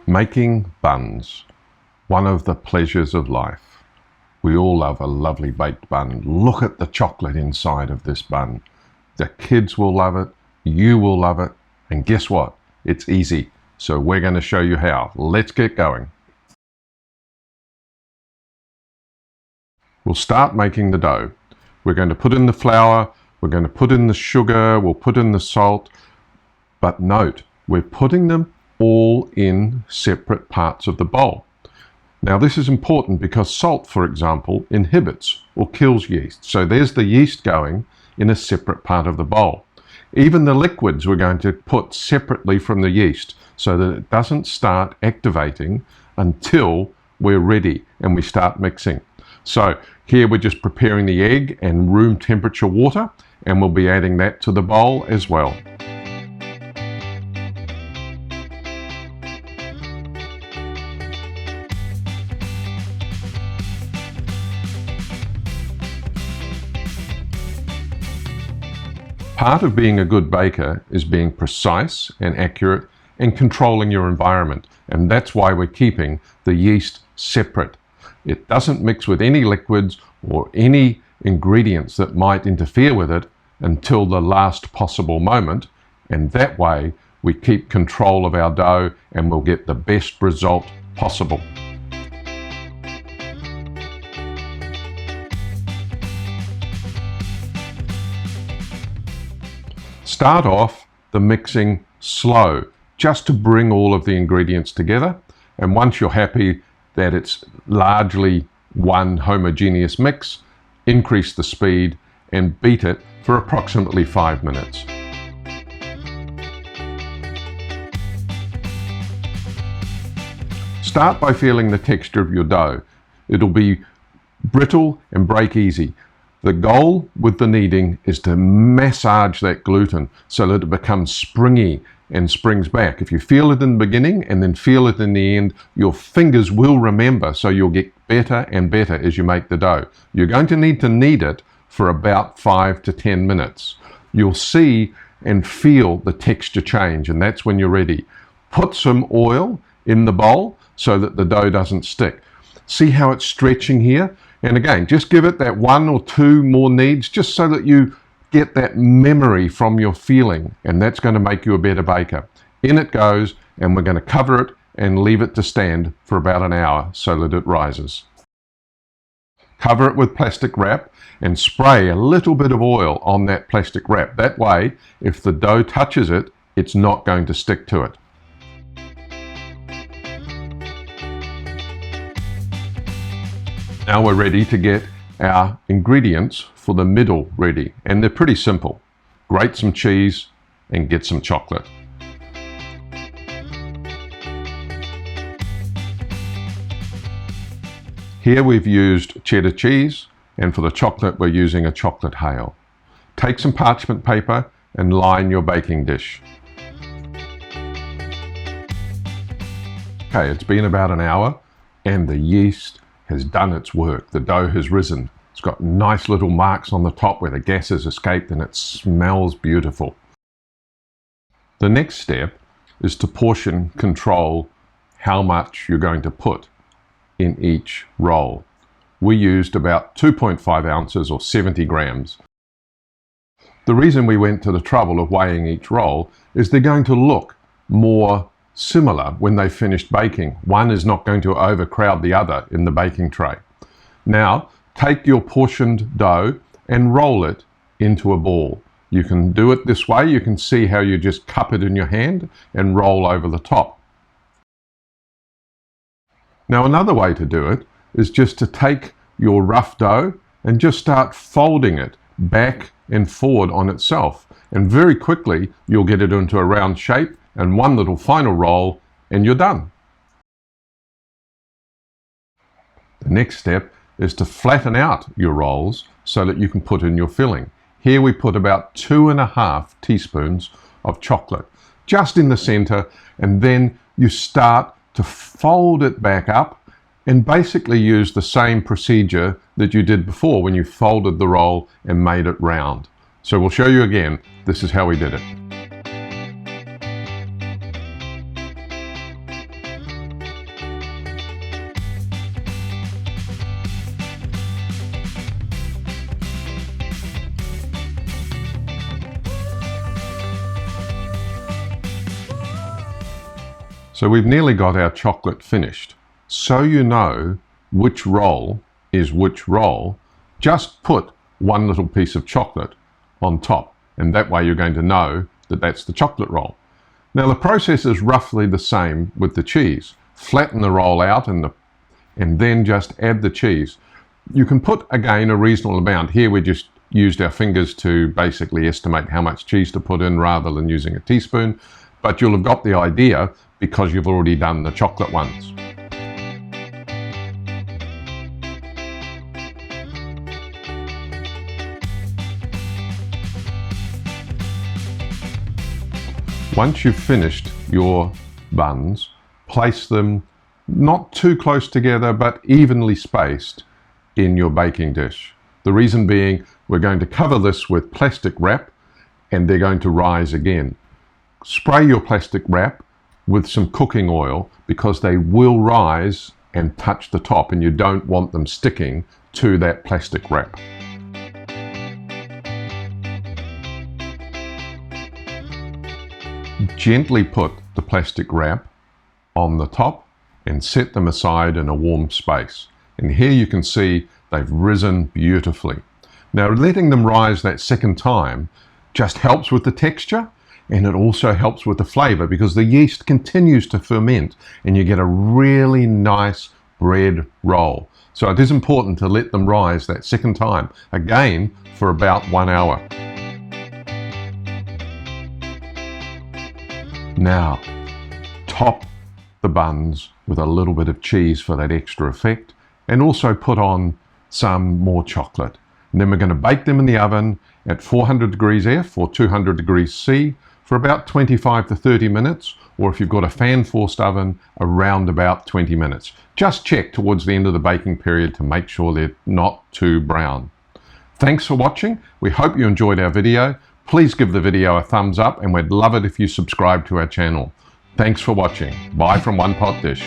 Making buns, one of the pleasures of life. We all love a lovely baked bun. Look at the chocolate inside of this bun. The kids will love it, you will love it, and guess what? It's easy. So we're going to show you how. Let's get going. We'll start making the dough. We're going to put in the flour, we're going to put in the sugar, we'll put in the salt, but note, we're putting them all in separate parts of the bowl. Now this is important because salt, for example, inhibits or kills yeast. So there's the yeast going in a separate part of the bowl. Even the liquids we're going to put separately from the yeast so that it doesn't start activating until we're ready and we start mixing. So here we're just preparing the egg and room temperature water, and we'll be adding that to the bowl as well. Part of being a good baker is being precise and accurate and controlling your environment, and that's why we're keeping the yeast separate. It doesn't mix with any liquids or any ingredients that might interfere with it until the last possible moment, and that way we keep control of our dough and we'll get the best result possible. Start off the mixing slow, just to bring all of the ingredients together, and once you're happy that it's largely one homogeneous mix, increase the speed and beat it for approximately 5 minutes. Start by feeling the texture of your dough. It'll be brittle and break easy. The goal with the kneading is to massage that gluten so that it becomes springy and springs back. If you feel it in the beginning and then feel it in the end, your fingers will remember, so you'll get better and better as you make the dough. You're going to need to knead it for about 5 to 10 minutes. You'll see and feel the texture change, and that's when you're ready. Put some oil in the bowl so that the dough doesn't stick. See how it's stretching here? And again, just give it that 1 or 2 more kneads just so that you get that memory from your feeling, and that's going to make you a better baker. In it goes, and we're going to cover it and leave it to stand for about an hour so that it rises. Cover it with plastic wrap and spray a little bit of oil on that plastic wrap. That way, if the dough touches it, it's not going to stick to it. Now we're ready to get our ingredients for the middle ready, and they're pretty simple. Grate some cheese and get some chocolate. Here we've used cheddar cheese, and for the chocolate we're using a chocolate hail. Take some parchment paper and line your baking dish. Okay, it's been about an hour and the yeast has done its work. The dough has risen. It's got nice little marks on the top where the gas has escaped, and it smells beautiful. The next step is to portion control how much you're going to put in each roll. We used about 2.5 ounces or 70 grams. The reason we went to the trouble of weighing each roll is they're going to look more similar when they've finished baking. One is not going to overcrowd the other in the baking tray. Now, take your portioned dough and roll it into a ball. You can do it this way. You can see how you just cup it in your hand and roll over the top. Now, another way to do it is just to take your rough dough and just start folding it back and forward on itself. And very quickly, you'll get it into a round shape, and one little final roll, and you're done. The next step is to flatten out your rolls so that you can put in your filling. Here we put about 2.5 teaspoons of chocolate just in the center, and then you start to fold it back up and basically use the same procedure that you did before when you folded the roll and made it round. So we'll show you again. This is how we did it. So we've nearly got our chocolate finished. So you know which roll is which roll, just put one little piece of chocolate on top, and that way you're going to know that that's the chocolate roll. Now the process is roughly the same with the cheese. Flatten the roll out and then just add the cheese. You can put, again, a reasonable amount. Here we just used our fingers to basically estimate how much cheese to put in rather than using a teaspoon, but you'll have got the idea because you've already done the chocolate ones. Once you've finished your buns, place them not too close together but evenly spaced in your baking dish. The reason being, we're going to cover this with plastic wrap and they're going to rise again. Spray your plastic wrap with some cooking oil because they will rise and touch the top and you don't want them sticking to that plastic wrap. Gently put the plastic wrap on the top and set them aside in a warm space. And here you can see they've risen beautifully. Now letting them rise that second time just helps with the texture and it also helps with the flavor because the yeast continues to ferment and you get a really nice bread roll. So it is important to let them rise that second time, again for about 1 hour. Now, top the buns with a little bit of cheese for that extra effect and also put on some more chocolate. And then we're going to bake them in the oven at 400 degrees F or 200 degrees C for about 25 to 30 minutes, or if you've got a fan-forced oven, around about 20 minutes. Just check towards the end of the baking period to make sure they're not too brown. Thanks for watching. We hope you enjoyed our video. Please give the video a thumbs up and we'd love it if you subscribe to our channel. Thanks for watching. Bye from One Pot Dish.